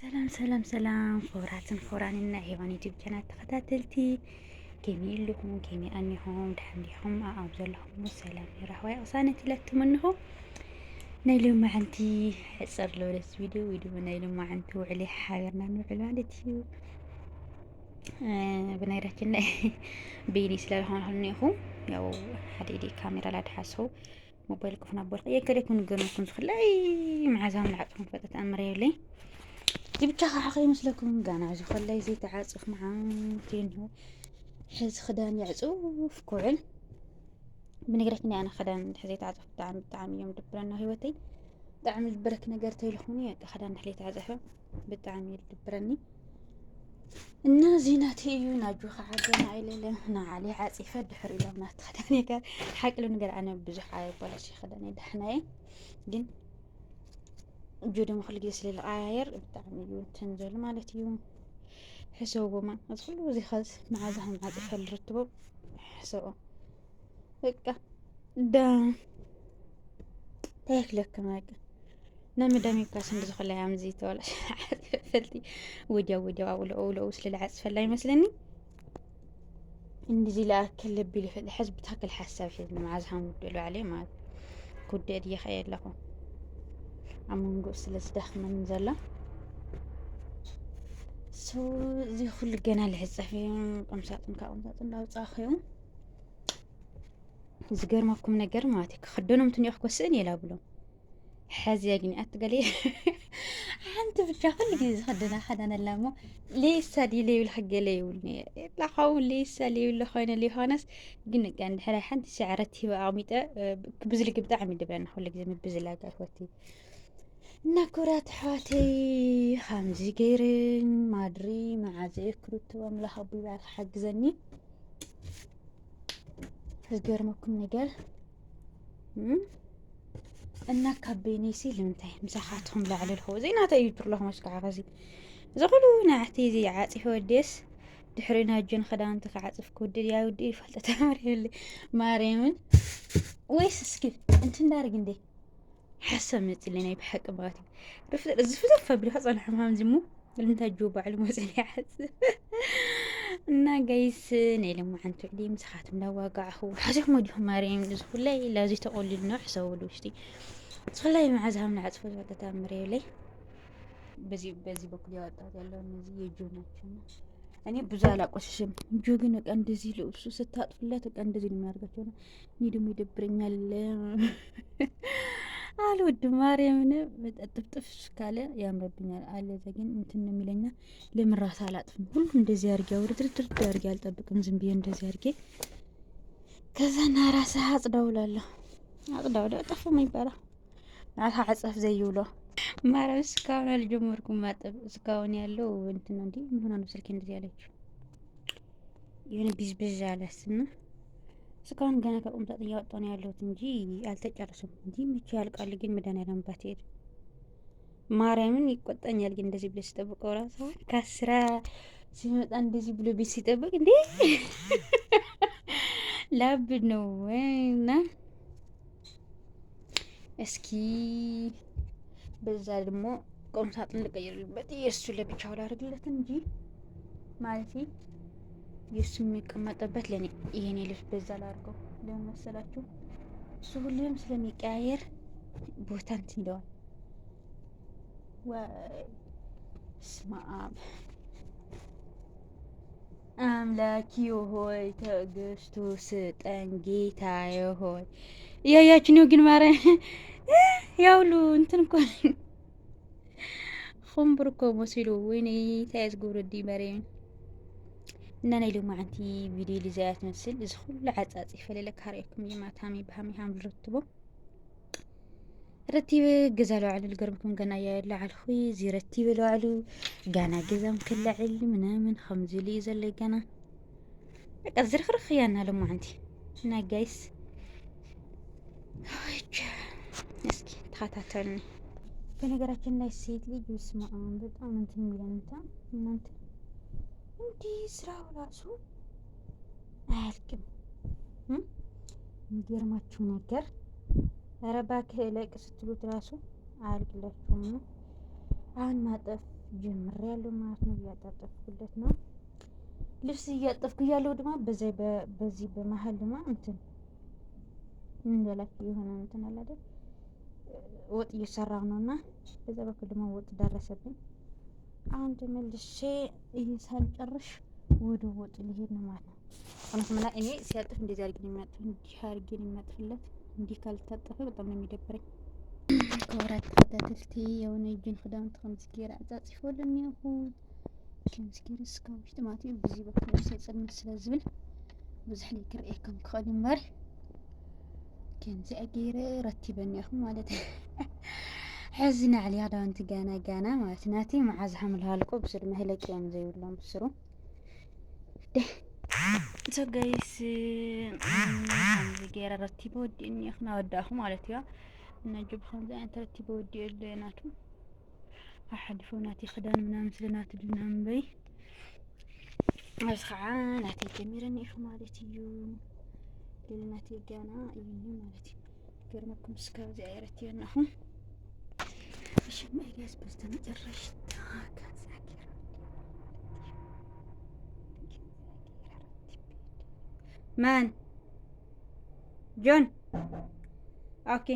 ሰላም ክቡራትና ሄዋን ዩቲዩብ ቻናል ተኸታተልቲ ከመይ ኣለኹም ከመይ ኣኒኹም ድሓን ዲኹም ኣብ ዘለኹም ሰላም ይራህዋይ ቅሳነት ኢለትምንኹ ናይ ሎማዓንቲ ሕፅር ለወለስ ቪድዮ ወይ ድማ ናይ ሎማዓንቲ ውዕሊ ሓቢርና ንውዕል ማለት እዩ። ብነገራችን ላይ ቤኒ ስለዝኾነ እኒኹ ያው ሓደ ካሜራ ላድሓሰው ሞባይል ኮፍ ናበልኩ የከለኩም ንገርኩም ዝኽላይ መዓዛም ልዓፅኩም ፈጠት ኣምረየለይ ብቻ خاخ يمسلكم قانا زي خلي زي تعاصف معاكين هو حز خدان يعصوف كوعل بنقرأني أنا خدان حزي تعاصف بتعامل يوم دبرنا هوتي تعمل برك نقرتي لخوني خدان حلي تعاصفه بتعامل دبرني الناس زيناتي يناجو خعجنا إلى هنا عليه عاصفة دحر إلى ما تخداني قال حق له نقر أنا بزح عايب ولا شيء خداني دحناي جن جودي مخلق يسلي العاير بتعملوا تنزل مالتي حسوبه ما أدخلوا زي خذ مع زهم عاد يخل رتبه حسوبه هيك دا تاكلك كمان نام دامي كاس ندخل لها مزيت ولا فلتي وديا أولو وصل العسف فلا يمسلني إني زي لا كل بيلي في الحزب تاكل حساب في مع زهم ودلوا عليه ما كود دي خير لكم عمون قوس لزدخ من زلا سو زي كل جنا الحزفين قمصاتن كقمصاتن لا وصاخيو زغير ماكم نجر ماتك خدونم تنيخ كوسن يلابلو حازي يغني اتقلي انت بتاخذ لي خدنا خدنا لما ليس دي لي الحق لي ولني لا خاول ليس لي ولا خاين لي هانس قلنا كان حلا حنت شعرتي وعميته بزلك بتعمل دبنا خلك زي بزلا قهوتي نكرات حاتي خمزي جيرين مادري مع ذكرت وملها بيبعث حق زني هزجر ماكم نقال أنا كابينيسي لمنتهي مساحاتهم لعلى الهو زيناتا يجبر لهم اسكع غزي زغلو نعتي زي عاطفة وديس دحرينا جن خدان تقعصف كود يا ودي فلت تمري اللي مريم ويس سكيب انت ندارك ندي حسمت اللي ناي بحق باتي رفت زفزف بلي حصل حمام زمو اللي انت جوب على الموزن يحس እና ጋይስ ነይ ለማ አንተ ሊ መስኻት ምናዋጋሁ ሓሲኹ መዲሁ ማርያም ዝፍላይ ላዚ ተቆሊል ነው حسابو ውሽጢ ዝፍላይ መዓዛም ናጽፈ ወጣታ ምሬለይ በዚህ በኩል ያወጣት ያለው እነዚህ የጆ ናቸው እኔ ብዙ አላቆሽሽም ጆ ግን በቃ እንደዚህ ልብሱ ስታጥፍለት በቃ እንደዚህ ነው የሚያርጋቸው ነው እኔ ደግሞ ይደብረኛል አልወድም ማርያምን በጥፍጥፍ ካለ ያምርብኛል አለ ዘግን እንትን ነው የሚለኛ ለምራስ አላጥፍም ሁሉ እንደዚህ አርጊያው ድርድር አርጊ አልጠብቅም ዝም ብዬ እንደዚህ አርጊ ከዛ ናራሳ አጽዳውላለሁ አጽዳውላ ጠፈም ይባላል ናታ አጽፍ ዘይውሎ ማራስ ካውና ልጅምርኩም ማጠብ እስካሁን ያለው እንትን ነው እንዴ ምን ሆነ ነው ስልኬ እንደዚህ ያለችው የሆነ ቢዝብዝ አለስና እስካሁን ገና ከቁምጣጤ ያወጣው ነው ያለሁት እንጂ አልተጨረሰም እንጂ መቼ ያልቃል ግን መድኃኒዓለም ባትሄድ ማርያምን ይቆጣኛል ግን እንደዚህ ብለሽ ተጠብቀው ራሱ ከስራ ሲመጣ እንደዚህ ብሎ ቢስ ሲጠብቅ እንዴ ላብ ነው እና እስኪ በዛ ደግሞ ቁምጣጤን ልቀይርልበት የሱ ለብቻው ላድርግለት እንጂ ማለት የሱ የሚቀመጥበት ለኔ ይሄኔ ልብስ በዛ ላድርገው ለምን መሰላችሁ እሱ ሁሌም ስለሚቀያየር ቦታ እንትን እንደዋል ወስማ አምላኪ ሆይ ተገስቱ ስጠን ጌታዬ ሆይ ያያችሁ ነው ግን ማርያም ያውሉ እንትን እኮ خمبركو مسيلو ويني تايز قوردي مريم إننا اليوم عندي فيديو لزيات نسل إزخل لعزازي فليلك هاريكم يما تامي بهامي هام رتبو رتيبه جزالو على القربكم قنا يلا على الخوي زي رتيبه لو علو قنا جزام كل علم من خمزي لي زل قنا أزرخ رخيانا لما عندي هنا جايس اسكي تخاتاتلني በነገራችን ላይ ሴት ልጅ ውስማ በጣም እንትን የሚለንታ እናንተ እንዲህ ስራው ራሱ አያልቅም የሚገርማችሁ ነገር ኧረ እባክህ ለቅ ስትሉት ራሱ አያልቅላችሁም አሁን ማጠፍ ጀምሬያለሁ ማለት ነው። እያጣጠፍኩለት ነው። ልብስ እያጠፍኩ እያለሁ ድማ በዚህ በመሀል ድማ እንትን እንደላችሁ የሆነ እንትን አለ አይደል? ወጥ እየሰራሁ ነውና በዛ በኩል ደግሞ ወጥ ደረሰብኝ። አሁን ተመልሼ ሳልጨርሽ ወደ ወጥ ሊሄድ ነው ማለት ነው። ምና እኔ ሲያጥፍ እንደዚህ አድርጌ ነው የሚያጥፍ፣ እንዲህ አድርጌ ነው የሚያጥፍለት። እንዲህ ካልታጠፈ በጣም ነው የሚደብረኝ። ከወራት ተከታተልቲ የሆነ እጅን ክዳውንቲ ከምዚ ገይረ ኣፃፂፎልን እኒአኹ ከምዚ ገይረ እስካብ ውሽጢ ማለት እዩ። ብዚ በኩል ሰይፅልምት ስለ ዝብል ብዙሕ ናይ ክርኤከም ክኽእል እምበር ከምዚ ገይረ ረቲበ እኒአኹ ማለት እዩ። ሕዚ ናዕሊ ክዳውንቲ ጋና ማለት ናቲ መዓዝ ሓምልሃልቆ ብስሩ መህለቂ እዮም ዘይብሎም ብስሩ ሶ ጋይስ ከምዚ ገይረ ረቲበ ወዲእ እኒአኹ ናወዳእኹ ማለት እዩ። እና ጅብ ከምዚ ዓይነት ረቲበ ወዲኡ ናቱ ኣሓሊፉ ናቲ ክዳን ምናምን ስለ ናቱ ድናም በይ ኣብዚ ከዓ ናተይ ጀሚረ እኒአኹ ማለት እዩ። ሌላ ናተይ ጋና እዩኒ ማለት እዩ። ገርመኩም እስካብዚ ረቲበ እኒአኹ እሽማ ጋይስ በስተመጨረሻ ማን ጆን ኦኬ